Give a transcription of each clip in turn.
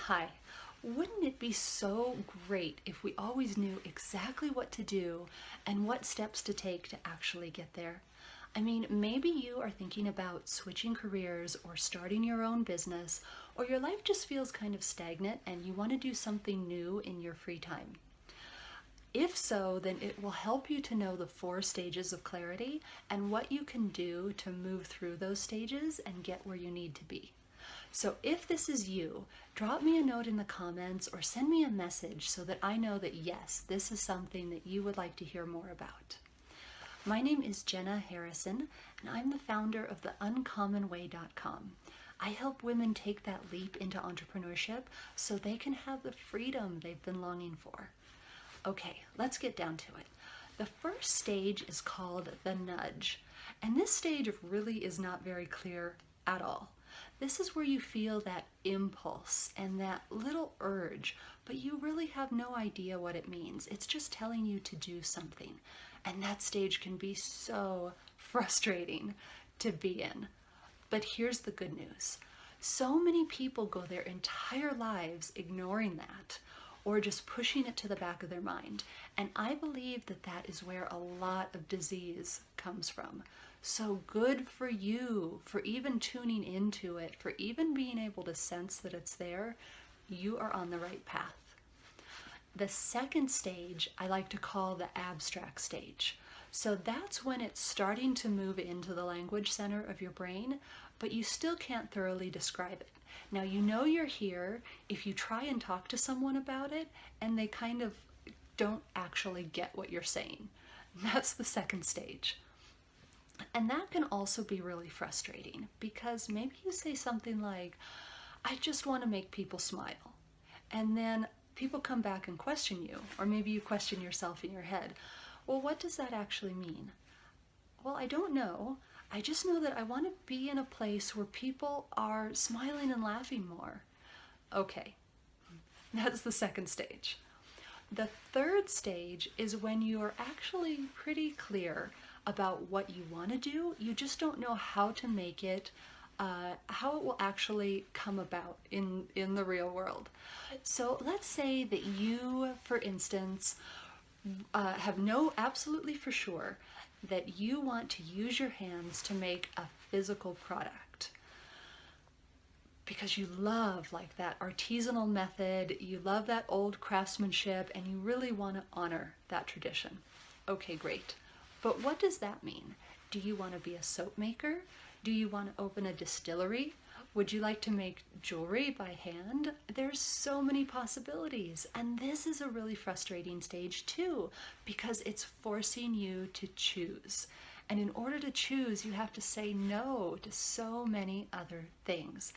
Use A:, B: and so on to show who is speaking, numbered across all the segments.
A: Hi. Wouldn't it be so great if we always knew exactly what to do and what steps to take to actually get there? I mean, maybe you are thinking about switching careers or starting your own business, or your life just feels kind of stagnant and you want to do something new in your free time. If so, then it will help you to know the 4 stages of clarity and what you can do to move through those stages and get where you need to be. So if this is you, drop me a note in the comments or send me a message so that I know that yes, this is something that you would like to hear more about. My name is Jenna Harrison, and I'm the founder of theUncommonWay.com. I help women take that leap into entrepreneurship so they can have the freedom they've been longing for. Okay, let's get down to it. The first stage is called the nudge, and this stage really is not very clear at all. This is where you feel that impulse and that little urge, but you really have no idea what it means. It's just telling you to do something. And that stage can be so frustrating to be in. But here's the good news. So many people go their entire lives ignoring that or just pushing it to the back of their mind. And I believe that that is where a lot of disease comes from. So good for you for even tuning into it, for even being able to sense that it's there. You are on the right path. The second stage I like to call the abstract stage. So that's when it's starting to move into the language center of your brain, but you still can't thoroughly describe it. Now you know you're here if you try and talk to someone about it and they kind of don't actually get what you're saying. That's the second stage. And that can also be really frustrating because maybe you say something like, I just want to make people smile. And then people come back and question you, or maybe you question yourself in your head. Well, what does that actually mean? Well, I don't know. I just know that I want to be in a place where people are smiling and laughing more. Okay, that's the second stage. The third stage is when you are actually pretty clear about what you want to do. You just don't know how to make it, how it will actually come about in the real world. So let's say that you, for instance, have know absolutely for sure that you want to use your hands to make a physical product because you love like that artisanal method, you love that old craftsmanship, and you really want to honor that tradition. Okay, great. But what does that mean? Do you want to be a soap maker? Do you want to open a distillery? Would you like to make jewelry by hand? There's so many possibilities. And this is a really frustrating stage too, because it's forcing you to choose. And in order to choose, you have to say no to so many other things.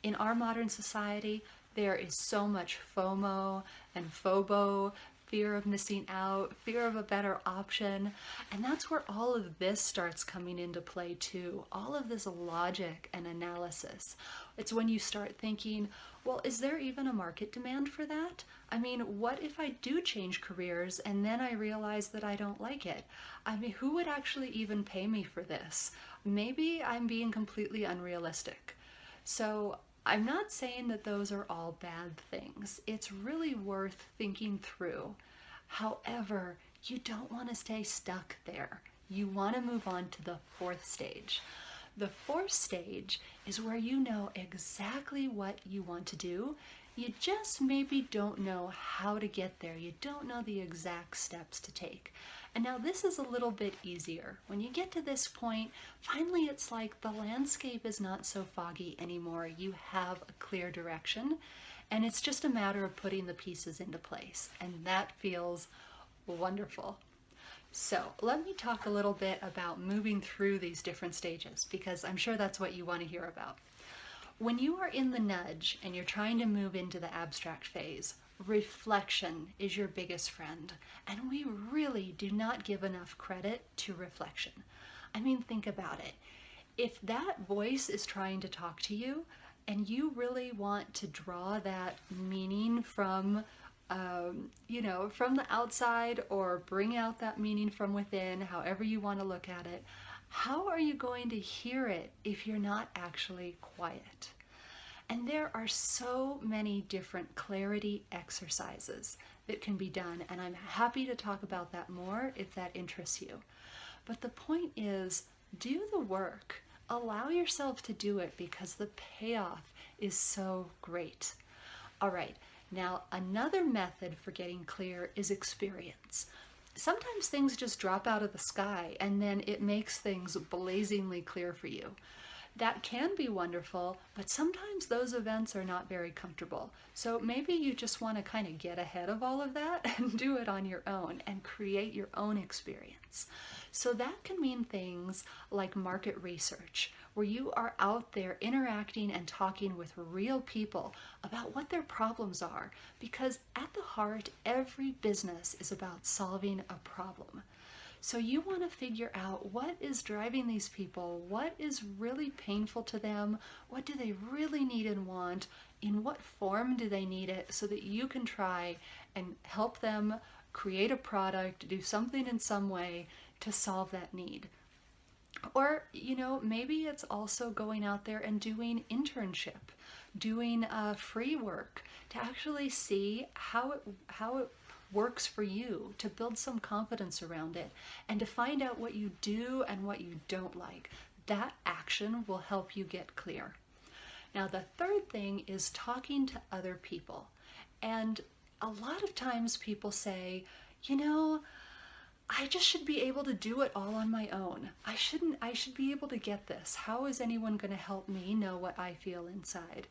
A: In our modern society, there is so much FOMO and FOBO, fear of missing out, fear of a better option. And that's where all of this starts coming into play too. All of this logic and analysis. It's when you start thinking, well, is there even a market demand for that? I mean, what if I do change careers and then I realize that I don't like it? I mean, who would actually even pay me for this? Maybe I'm being completely unrealistic. So I'm not saying that those are all bad things. It's really worth thinking through. However, you don't want to stay stuck there. You want to move on to the fourth stage. The fourth stage is where you know exactly what you want to do. You just maybe don't know how to get there. You don't know the exact steps to take. And now this is a little bit easier. When you get to this point, finally it's like the landscape is not so foggy anymore. You have a clear direction, and it's just a matter of putting the pieces into place. And that feels wonderful. So let me talk a little bit about moving through these different stages, because I'm sure that's what you want to hear about. When you are in the nudge and you're trying to move into the abstract phase, reflection is your biggest friend. And we really do not give enough credit to reflection. I mean, think about it. If that voice is trying to talk to you and you really want to draw that meaning from from the outside, or bring out that meaning from within, however you want to look at it, how are you going to hear it if you're not actually quiet? And there are so many different clarity exercises that can be done, and I'm happy to talk about that more if that interests you. But the point is, do the work. Allow yourself to do it because the payoff is so great. All right, now another method for getting clear is experience. Sometimes things just drop out of the sky and then it makes things blazingly clear for you. That can be wonderful, but sometimes those events are not very comfortable. So maybe you just want to kind of get ahead of all of that and do it on your own and create your own experience. So that can mean things like market research, where you are out there interacting and talking with real people about what their problems are, because at the heart, every business is about solving a problem. So you want to figure out what is driving these people, what is really painful to them, what do they really need and want, in what form do they need it, so that you can try and help them create a product, do something in some way to solve that need. Or, maybe it's also going out there and doing internship, doing free work to actually see how it works for you, to build some confidence around it, and to find out what you do and what you don't like. That action will help you get clear. Now, the third thing is talking to other people. And a lot of times people say, I just should be able to do it all on my own. I should be able to get this. How is anyone going to help me know what I feel inside?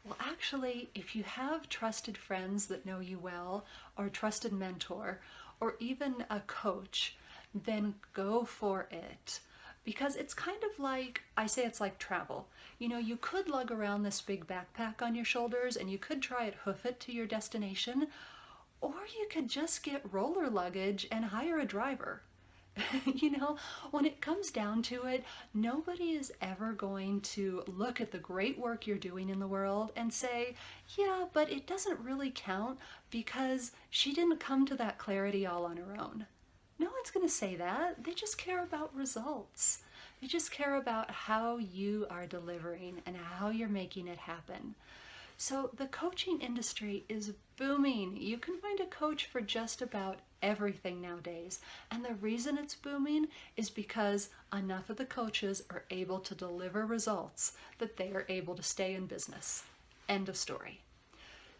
A: Well, actually, if you have trusted friends that know you well, or a trusted mentor, or even a coach, then go for it. Because it's kind of like, I say it's like travel. You could lug around this big backpack on your shoulders and you could try and hoof it to your destination, or you could just get roller luggage and hire a driver. When it comes down to it, nobody is ever going to look at the great work you're doing in the world and say, yeah, but it doesn't really count because she didn't come to that clarity all on her own. No one's going to say that. They just care about results. They just care about how you are delivering and how you're making it happen. So the coaching industry is booming. You can find a coach for just about everything nowadays. And the reason it's booming is because enough of the coaches are able to deliver results that they are able to stay in business. End of story.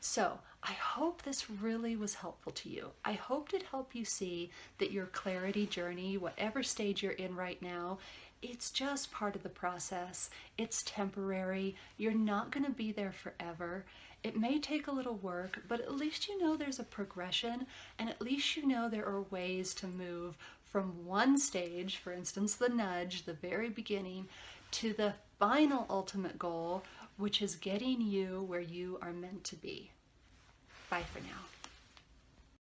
A: So I hope this really was helpful to you. I hope it helped you see that your clarity journey, whatever stage you're in right now, it's just part of the process. It's temporary. You're not going to be there forever. It may take a little work, but at least you know there's a progression, and at least you know there are ways to move from one stage, for instance, the nudge, the very beginning, to the final ultimate goal, which is getting you where you are meant to be. Bye for now.